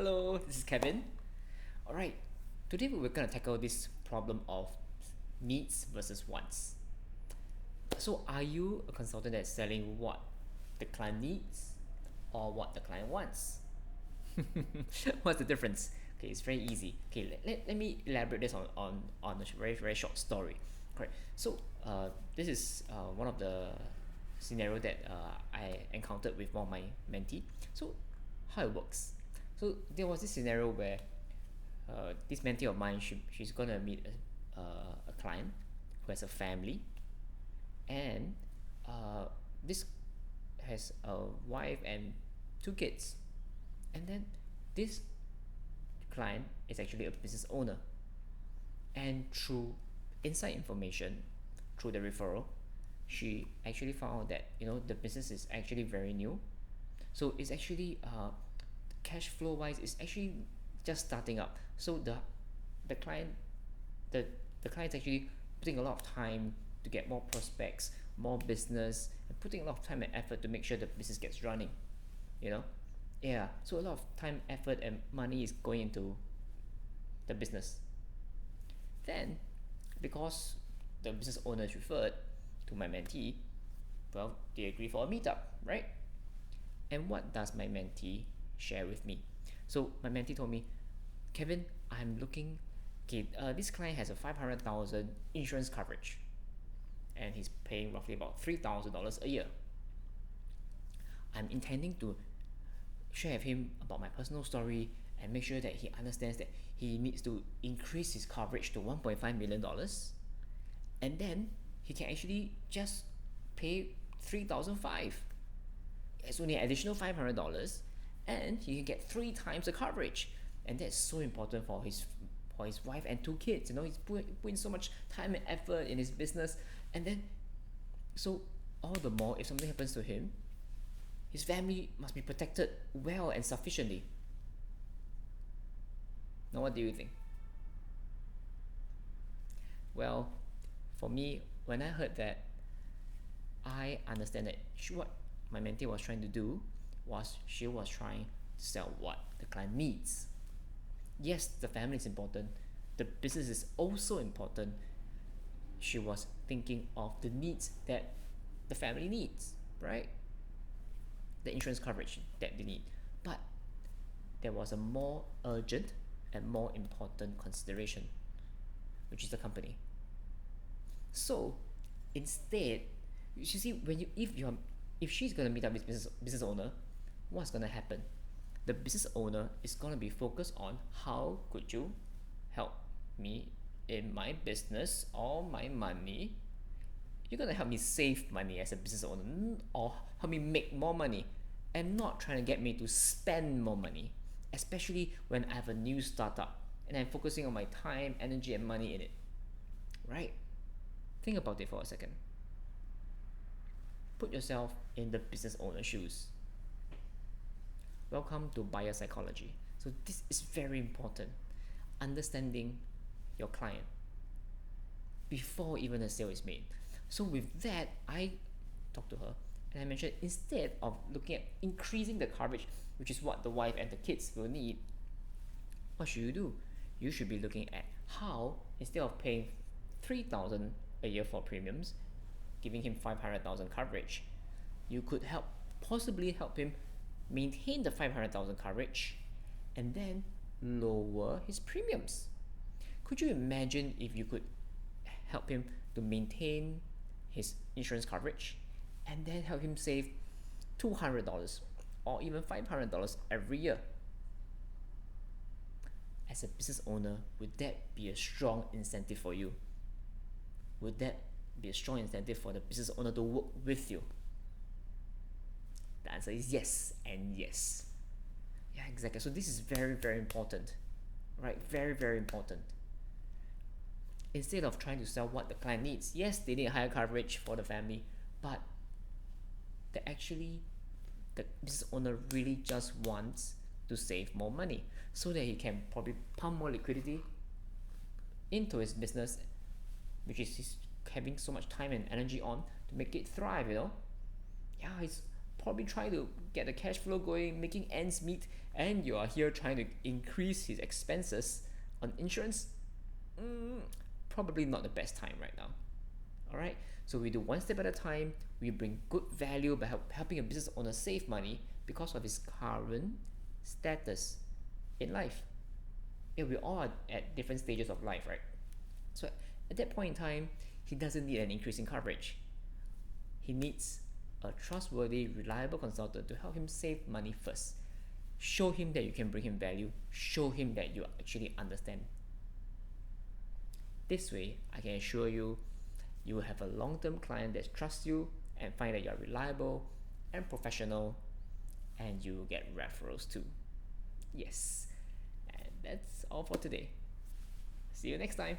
Hello, this is Kevin. Alright, today we're going to tackle this problem of needs versus wants. So, are you a consultant that's selling what the client needs or what the client wants? What's the difference? Okay, it's very easy. Okay, let me elaborate this on a very, very short story. Correct. So, this is one of the scenario that I encountered with one of my mentee. So, how it works. So, there was this scenario where this mentee of mine, she's gonna meet a client who has a family, and this has a wife and two kids, and then this client is actually a business owner, and through inside information, through the referral, she actually found out that the business is actually very new. So it's actually cash flow wise, it's actually just starting up. So the client the the client's actually putting a lot of time to get more prospects, more business, and putting a lot of time and effort to make sure the business gets running. You know, yeah. So a lot of time, effort, and money is going into the business. Then, because the business owners referred to my mentee, well, they agree for a meetup, right? And what does my mentee share with me? So my mentee told me, Kevin, I'm looking. Okay, this client has a 500,000 insurance coverage, and he's paying roughly about $3,000 a year. I'm intending to share with him about my personal story and make sure that he understands that he needs to increase his coverage to $1.5 million, and then he can actually just pay 3,005. It's only an additional $500, and he can get three times the coverage, and that's so important for his wife and two kids. He's putting so much time and effort in his business, and then so all the more if something happens to him, his family must be protected well and sufficiently. Now, what do you think? Well, for me, when I heard that, I understand that what my mentee was trying to do was she was trying to sell what the client needs. Yes, the family is important. The business is also important. She was thinking of the needs that the family needs, right? The insurance coverage that they need. But there was a more urgent and more important consideration, which is the company. So instead, you see, if she's gonna meet up with business owner, what's gonna happen? The business owner is gonna be focused on how could you help me in my business or my money. You're gonna help me save money as a business owner, or help me make more money, and not trying to get me to spend more money, especially when I have a new startup and I'm focusing on my time, energy, and money in it. Right? Think about it for a second. Put yourself in the business owner's shoes. Welcome to buyer psychology. So this is very important. Understanding your client before even a sale is made. So with that, I talked to her and I mentioned, instead of looking at increasing the coverage, which is what the wife and the kids will need, what should you do? You should be looking at how, instead of paying 3,000 a year for premiums, giving him 500,000 coverage, you could possibly help him maintain the 500,000 coverage and then lower his premiums. Could you imagine if you could help him to maintain his insurance coverage and then help him save $200 or even $500 every year? As a business owner, would that be a strong incentive for you? Would that be a strong incentive for the business owner to work with you? The answer is yes and yes. Yeah, exactly. So this is very, very important, right? Very, very important. Instead of trying to sell what the client needs, yes, they need higher coverage for the family, but the business owner really just wants to save more money so that he can probably pump more liquidity into his business, which he's having so much time and energy on to make it thrive. Yeah, probably trying to get the cash flow going, making ends meet, and you are here trying to increase his expenses on insurance, mm, probably not the best time right now. All right, so we do one step at a time. We bring good value by helping a business owner save money because of his current status in life. Yeah, we all are at different stages of life, right? So at that point in time, he doesn't need an increase in coverage. He needs a trustworthy, reliable consultant to help him save money first. Show him that you can bring him value. Show him that you actually understand. This way, I can assure you, you will have a long-term client that trusts you and find that you are reliable and professional, and you will get referrals too. Yes, and that's all for today. See you next time.